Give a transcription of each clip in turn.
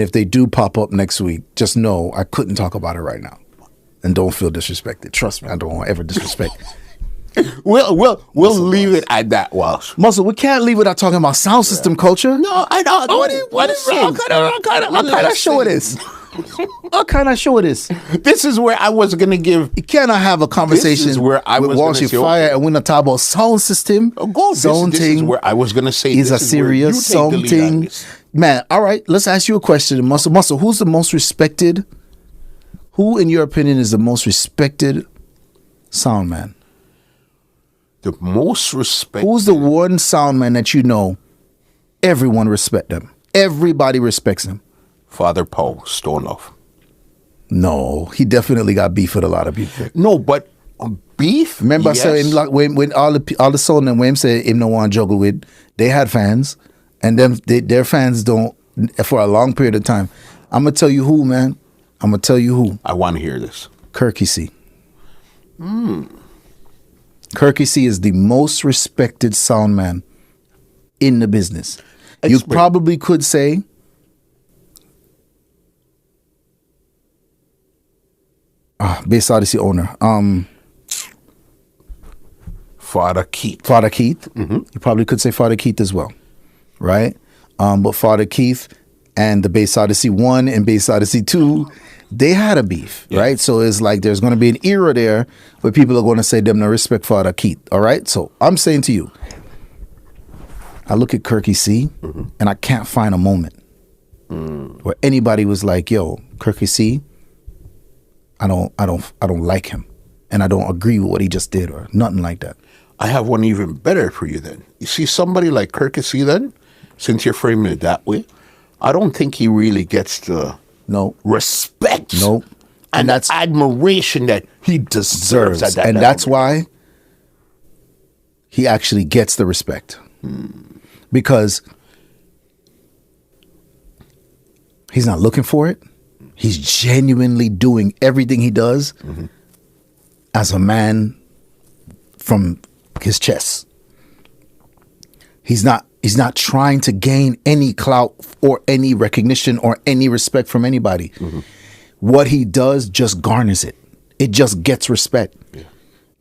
If they do pop up next week, just know I couldn't talk about it right now. And don't feel disrespected. Trust me, I don't want to ever disrespect. We'll leave it at that, Walsh. Muscle, we can't leave without talking about sound system culture. No, I don't. What kind of show it is? What kind of show it is? This is where I was going to give. You cannot have a conversation This is where I with was Walshy gonna say, Fire okay. and we're not talking about sound system. Oh, God, this is where I was going to say. Is a this is where you serious take the lead on something. this. Man, all right, let's ask you a question. Muscle, who's the most respected? Who, in your opinion, is the most respected sound man? The most respected. Who's the one sound man that you know everyone respect them? Everybody respects him. Father Paul Stonelove. No, he definitely got beef with a lot of people. No, but beef. Remember, yes. I said him, like, when all the sound and when him said him no want to juggle with, they had fans, and their fans don't for a long period of time. I'm gonna tell you who, man. I'm gonna tell you who. I want to hear this. Kirky-C. Kirky-C is the most respected sound man in the business. You probably could say Bass Odyssey owner. Father Keith. Father Keith. You probably could say Father Keith as well. Right? But Father Keith and the Bass Odyssey 1 and Bass Odyssey 2, they had a beef, right? So it's like there's going to be an era there where people are going to say them no respect Father Keith, all right? So I'm saying to you, I look at Kirky-C and I can't find a moment where anybody was like, yo, Kirky-C, I don't like him and I don't agree with what he just did or nothing like that. I have one even better for you then. You see somebody like Kirky-C then, since you're framing it that way, I don't think he really gets the respect and that's admiration that he deserves at that and level. that's why he actually gets the respect. Because he's not looking for it. He's genuinely doing everything he does as a man from his chest. He's not trying to gain any clout or any recognition or any respect from anybody. What he does just garners it. It just gets respect. Yeah.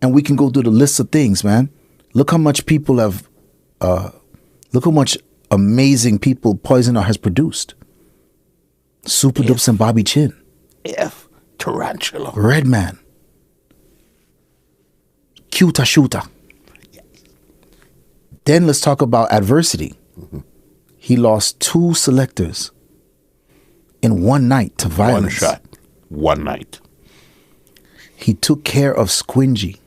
And we can go through the list of things, man. Look how much people have, look how much amazing people Poison Art has produced. Super Dupes and Bobby Chin. Tarantula. Redman. Cuta Shooter. Then let's talk about adversity. He lost 2 selectors in one night to violence. One shot. One night. He took care of Squingy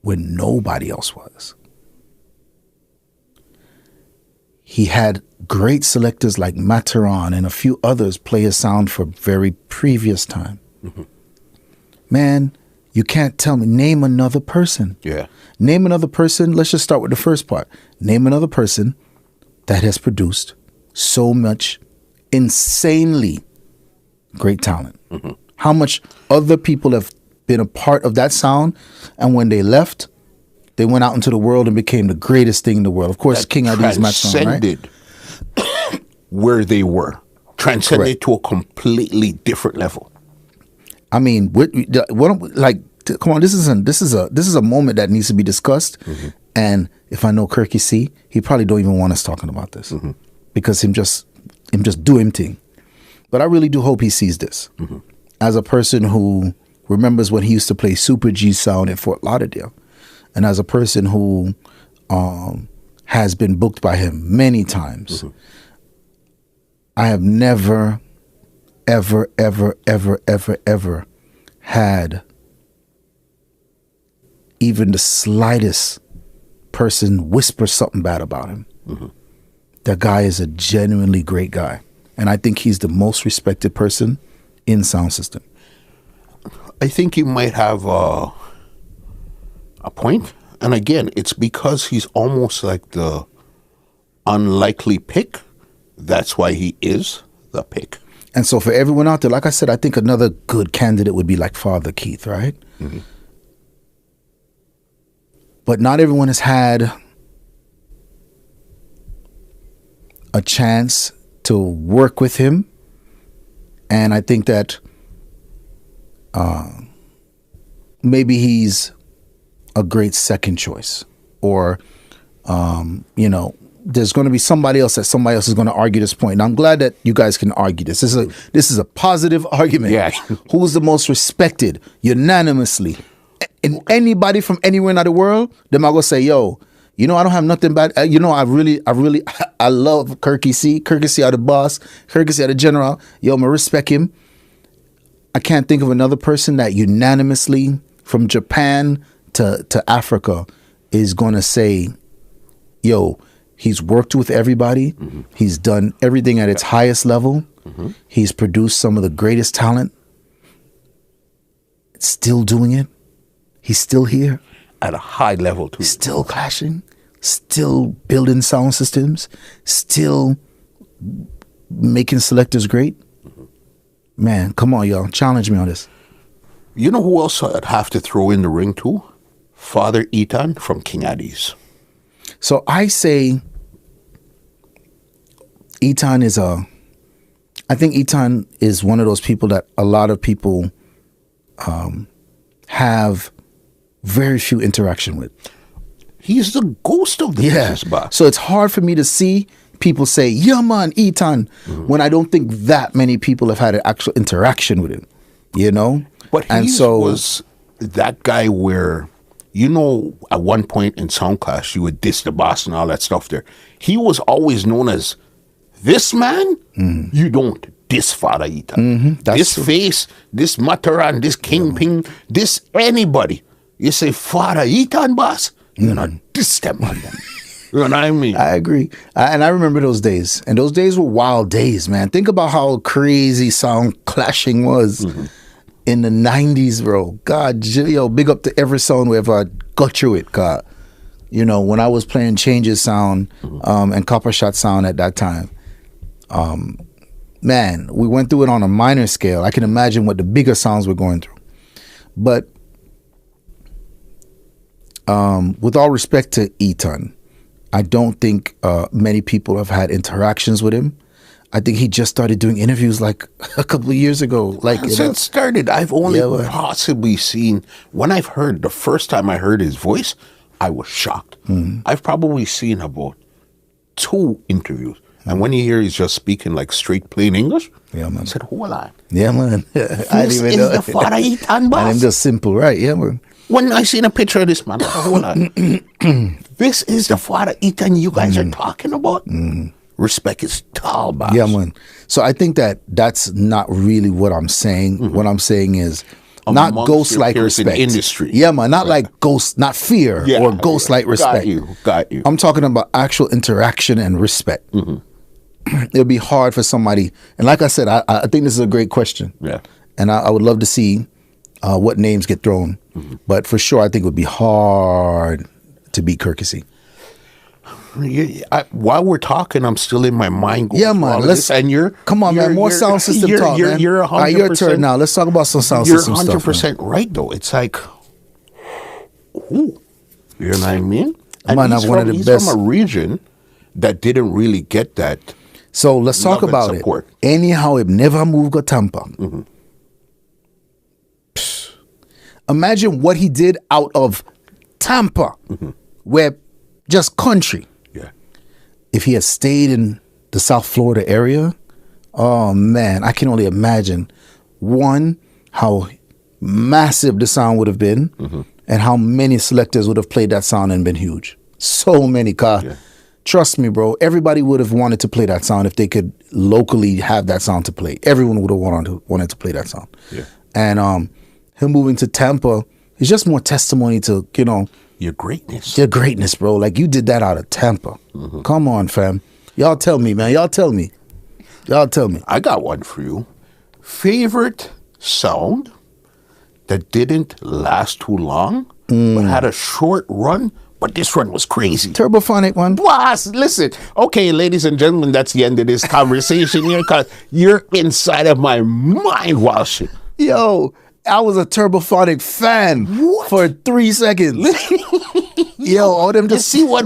when nobody else was. He had great selectors like Materan and a few others play his sound for very previous time. Man, you can't tell me. Name another person. Yeah. Name another person. Let's just start with the first part. Name another person that has produced so much insanely great talent. How much other people have been a part of that sound, and when they left, they went out into the world and became the greatest thing in the world. Of course, King Addies Matson, right? Where they were. Transcended to a completely different level. I mean, come on, this is a moment that needs to be discussed. And if I know Kirky-C, he probably don't even want us talking about this because him just do him thing. But I really do hope he sees this as a person who remembers when he used to play Super G sound in Fort Lauderdale, and as a person who has been booked by him many times. I have never, ever, ever, ever, ever, ever had even the slightest person whisper something bad about him. That guy is a genuinely great guy. And I think he's the most respected person in sound system. I think you might have a point. And again, it's because he's almost like the unlikely pick. That's why he is the pick. And so for everyone out there, like I said, I think another good candidate would be like Father Keith, right? But not everyone has had a chance to work with him, and I think that maybe he's a great second choice, or there's going to be somebody else is going to argue this point. And I'm glad that you guys can argue this. This is a positive argument. Yeah. Who's the most respected unanimously? And anybody from anywhere in the world, them I go say, yo, I don't have nothing bad. I love Kirky-C. Kirky-C are the boss. Kirky-C are the general. Yo, I respect him. I can't think of another person that unanimously from Japan to Africa is going to say, yo, he's worked with everybody. Mm-hmm. He's done everything at its highest level. Mm-hmm. He's produced some of the greatest talent. Still doing it. He's still here. At a high level, too. Still clashing. Still building sound systems. Still making selectors great. Mm-hmm. Man, come on, y'all. Challenge me on this. You know who else I'd have to throw in the ring, too? Father Ethan from King Addies. So I say Ethan I think Ethan is one of those people that a lot of people have very few interaction with. He's the ghost of the business box. So it's hard for me to see people say, yeah, man, Ethan, when I don't think that many people have had an actual interaction with him, But he was that guy where, at one point in Sound Clash, you would diss the boss and all that stuff there. He was always known as, this man, you don't diss Father Ethan. Mm-hmm, this true. Face, this Mataran, this Kingpin, this anybody. You say, Father Ethan, boss, you're not diss them on them. You know what I mean? I agree. And I remember those days. And those days were wild days, man. Think about how crazy sound clashing was in the 90s, bro. God, big up to every sound we ever got through it. God. When I was playing Changes sound and Copper Shot sound at that time, man, we went through it on a minor scale. I can imagine what the bigger sounds were going through. But with all respect to Ethan, I don't think many people have had interactions with him. I think he just started doing interviews like a couple of years ago. Since it started, I've only possibly seen, when I've heard, the first time I heard his voice, I was shocked. I've probably seen about 2 interviews. And when you hear he's just speaking like straight plain English, I said, hold on. Yeah, man. I didn't even know. This is the Father Ethan, boss. And I'm just simple, right? Yeah, man. When I seen a picture of this man, I said, hold on. This is the Father Ethan you guys are talking about? Respect is tall, boss. Yeah, man. So I think that's not really what I'm saying. What I'm saying is not ghost-like respect. Industry. Yeah, man. Not like ghost, not fear or ghost-like respect. Got you. I'm talking about actual interaction and respect. It'll be hard for somebody. And like I said, I think this is a great question. Yeah. And I would love to see what names get thrown. But for sure, I think it would be hard to beat Kirky-C. While we're talking, I'm still in my mind. Yeah, man. Come on, man. More sound system talk, man. You're 100%. All right, your turn now. Let's talk about some sound system stuff. You're 100% right, though. It's like, ooh, you know what I mean? And he's from a region that didn't really get that. So let's talk about it. Anyhow, it never moved to Tampa. Imagine what he did out of Tampa, where just country. Yeah. If he had stayed in the South Florida area, oh man, I can only imagine, one, how massive the sound would have been, and how many selectors would have played that sound and been huge. So many, trust me, bro, everybody would have wanted to play that sound if they could locally have that sound to play. Everyone would have wanted to play that sound. Yeah. And him moving to Tampa is just more testimony to, your greatness. Your greatness, bro. Like, you did that out of Tampa. Come on, fam. Y'all tell me, man. Y'all tell me. I got one for you. Favorite sound that didn't last too long, but had a short run, but this run was crazy. Turbophonic one. Boss, listen. Okay, ladies and gentlemen, that's the end of this conversation here, because you're inside of my mind, Walshy. Yo, I was a Turbophonic fan for 3 seconds. Yo, all them just see what